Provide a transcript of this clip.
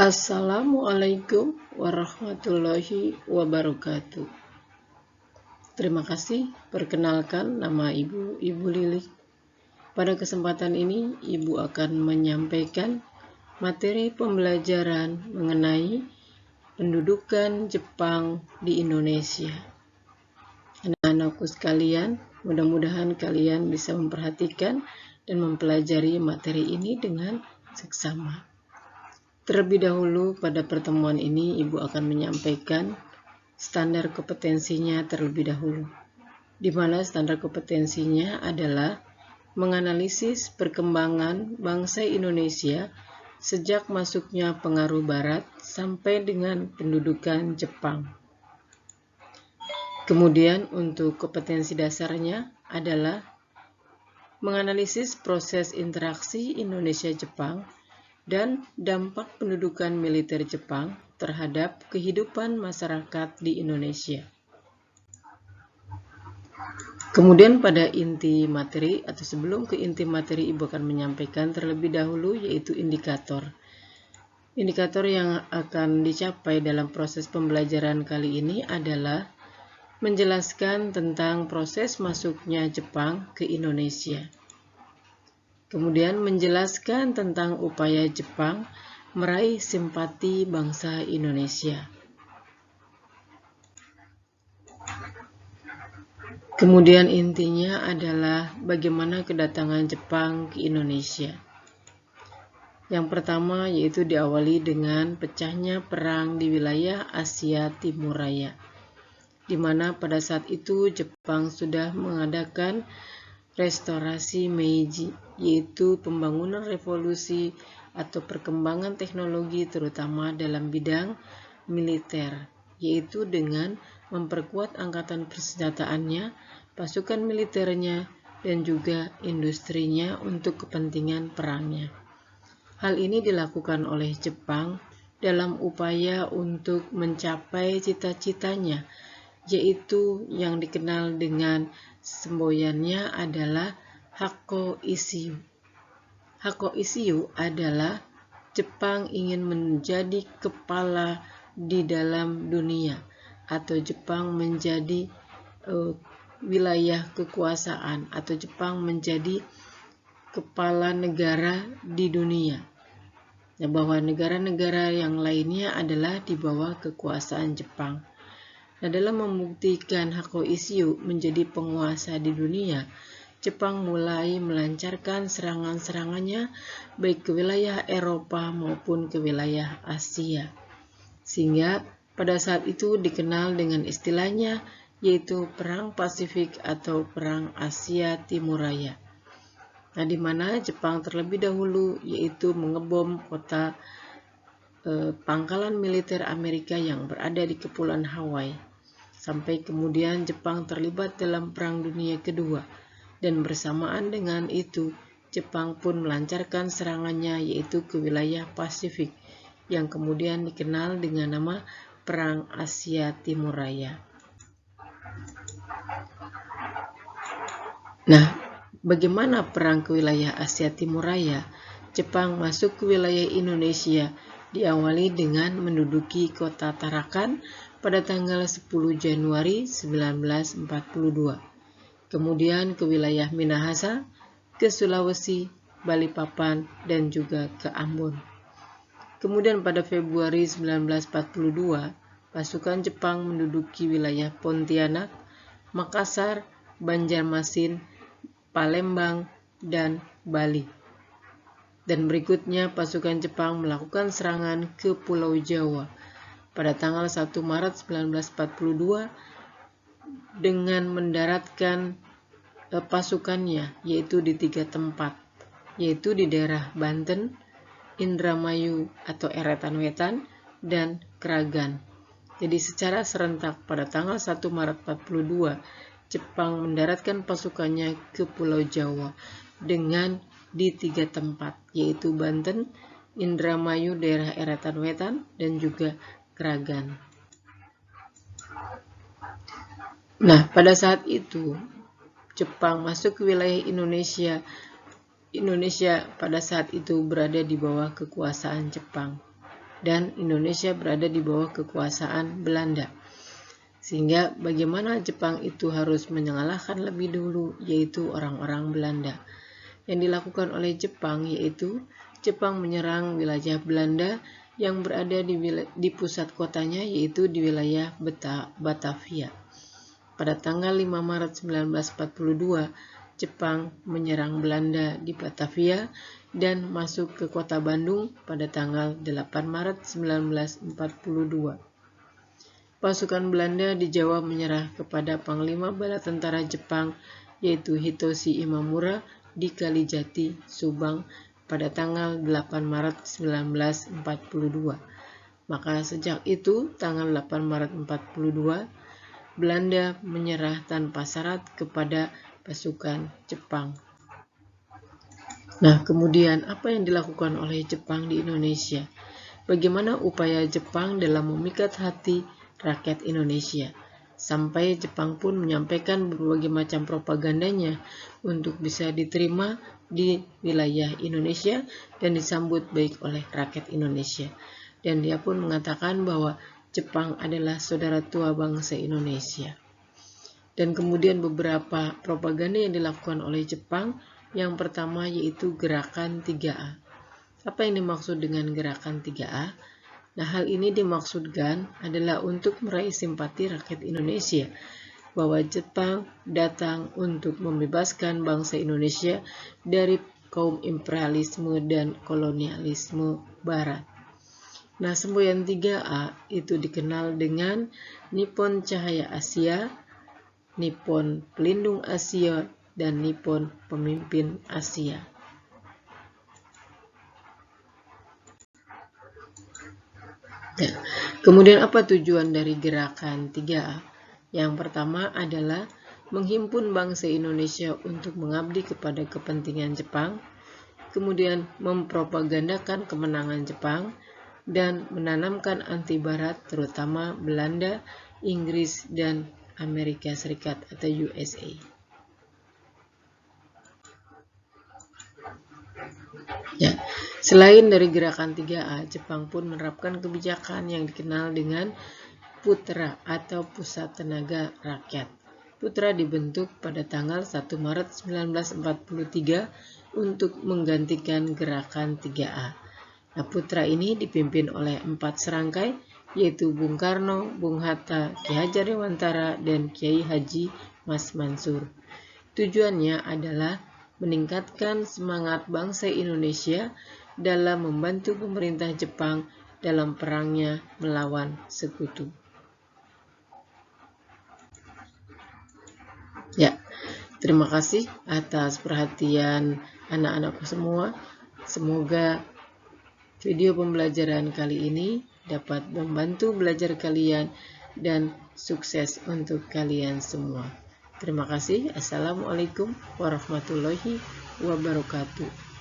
Assalamualaikum warahmatullahi wabarakatuh. Terima kasih. Perkenalkan, nama Ibu Lilik. Pada kesempatan ini, Ibu akan menyampaikan materi pembelajaran mengenai pendudukan Jepang di Indonesia. Anak-anakku sekalian, mudah-mudahan kalian bisa memperhatikan dan mempelajari materi ini dengan seksama. Terlebih dahulu pada pertemuan ini Ibu akan menyampaikan standar kompetensinya terlebih dahulu, di mana standar kompetensinya adalah menganalisis perkembangan bangsa Indonesia sejak masuknya pengaruh Barat sampai dengan pendudukan Jepang. Kemudian untuk kompetensi dasarnya adalah menganalisis proses interaksi Indonesia-Jepang dan dampak pendudukan militer Jepang terhadap kehidupan masyarakat di Indonesia. Kemudian pada inti materi atau sebelum ke inti materi, Ibu akan menyampaikan terlebih dahulu yaitu indikator. Indikator yang akan dicapai dalam proses pembelajaran kali ini adalah menjelaskan tentang proses masuknya Jepang ke Indonesia. Kemudian menjelaskan tentang upaya Jepang meraih simpati bangsa Indonesia. Kemudian intinya adalah bagaimana kedatangan Jepang ke Indonesia. Yang pertama yaitu diawali dengan pecahnya perang di wilayah Asia Timur Raya, di mana pada saat itu Jepang sudah mengadakan restorasi Meiji, yaitu pembangunan revolusi atau perkembangan teknologi terutama dalam bidang militer, yaitu dengan memperkuat angkatan persenjataannya, pasukan militernya, dan juga industrinya untuk kepentingan perangnya. Hal ini dilakukan oleh Jepang dalam upaya untuk mencapai cita-citanya, yaitu yang dikenal dengan semboyannya adalah Hakko Issyu. Hakko Issyu adalah Jepang ingin menjadi kepala di dalam dunia, atau Jepang menjadi wilayah kekuasaan, atau Jepang menjadi kepala negara di dunia. Nah, bahwa negara-negara yang lainnya adalah di bawah kekuasaan Jepang. Nah, dalam membuktikan Hakko Issyu menjadi penguasa di dunia, Jepang mulai melancarkan serangan-serangannya baik ke wilayah Eropa maupun ke wilayah Asia. Sehingga pada saat itu dikenal dengan istilahnya yaitu Perang Pasifik atau Perang Asia Timur Raya. Nah, di mana Jepang terlebih dahulu yaitu mengebom kota pangkalan militer Amerika yang berada di Kepulauan Hawaii. Sampai kemudian Jepang terlibat dalam Perang Dunia Kedua, dan bersamaan dengan itu Jepang pun melancarkan serangannya yaitu ke wilayah Pasifik yang kemudian dikenal dengan nama Perang Asia Timur Raya. Nah, bagaimana perang ke wilayah Asia Timur Raya? Jepang masuk ke wilayah Indonesia diawali dengan menduduki kota Tarakan pada tanggal 10 Januari 1942. Kemudian ke wilayah Minahasa, ke Sulawesi, Balikpapan, dan juga ke Ambon. Kemudian pada Februari 1942, pasukan Jepang menduduki wilayah Pontianak, Makassar, Banjarmasin, Palembang, dan Bali. Dan berikutnya pasukan Jepang melakukan serangan ke Pulau Jawa pada tanggal 1 Maret 1942 dengan mendaratkan pasukannya yaitu di 3 tempat, yaitu di daerah Banten, Indramayu atau Eretan Wetan, dan Kragan. Jadi secara serentak pada tanggal 1 Maret 1942 Jepang mendaratkan pasukannya ke Pulau Jawa dengan di 3 tempat, yaitu Banten, Indramayu daerah Eretan Wetan, dan juga Kragan. Nah, pada saat itu Jepang masuk ke wilayah Indonesia. Indonesia pada saat itu berada di bawah kekuasaan Jepang. dan Indonesia berada di bawah kekuasaan Belanda. Sehingga bagaimana Jepang itu harus mengalahkan lebih dulu, yaitu orang-orang Belanda. Yang dilakukan oleh Jepang yaitu Jepang menyerang wilayah Belanda yang berada di pusat kotanya, yaitu di wilayah Batavia. Pada tanggal 5 Maret 1942, Jepang menyerang Belanda di Batavia dan masuk ke kota Bandung pada tanggal 8 Maret 1942. Pasukan Belanda di Jawa menyerah kepada Panglima Bala Tentara Jepang, yaitu Hitoshi Imamura di Kalijati, Subang pada tanggal 8 Maret 1942. Maka sejak itu, tanggal 8 Maret 1942, Belanda menyerah tanpa syarat kepada pasukan Jepang. Nah, kemudian apa yang dilakukan oleh Jepang di Indonesia? Bagaimana upaya Jepang dalam memikat hati rakyat Indonesia? Sampai Jepang pun menyampaikan berbagai macam propagandanya untuk bisa diterima di wilayah Indonesia dan disambut baik oleh rakyat Indonesia. Dan dia pun mengatakan bahwa Jepang adalah saudara tua bangsa Indonesia. Dan kemudian beberapa propaganda yang dilakukan oleh Jepang, yang pertama yaitu gerakan 3A. Apa yang dimaksud dengan gerakan 3A? Nah, hal ini dimaksudkan adalah untuk meraih simpati rakyat Indonesia bahwa Jepang datang untuk membebaskan bangsa Indonesia dari kaum imperialisme dan kolonialisme Barat. Nah, semboyan 3A itu dikenal dengan Nippon Cahaya Asia, Nippon Pelindung Asia, dan Nippon Pemimpin Asia. Nah, kemudian apa tujuan dari gerakan 3A? Yang pertama adalah menghimpun bangsa Indonesia untuk mengabdi kepada kepentingan Jepang, kemudian mempropagandakan kemenangan Jepang, dan menanamkan anti Barat terutama Belanda, Inggris, dan Amerika Serikat atau USA. Ya, selain dari gerakan 3A, Jepang pun menerapkan kebijakan yang dikenal dengan Putra atau Pusat Tenaga Rakyat. Putra dibentuk pada tanggal 1 Maret 1943 untuk menggantikan gerakan 3A. Nah, Putra ini dipimpin oleh 4 serangkai, yaitu Bung Karno, Bung Hatta, Ki Hajar Dewantara, dan Kiai Haji Mas Mansur. Tujuannya adalah meningkatkan semangat bangsa Indonesia dalam membantu pemerintah Jepang dalam perangnya melawan sekutu. Ya, terima kasih atas perhatian anak-anakku semua. Semoga video pembelajaran kali ini dapat membantu belajar kalian dan sukses untuk kalian semua. Terima kasih. Assalamualaikum warahmatullahi wabarakatuh.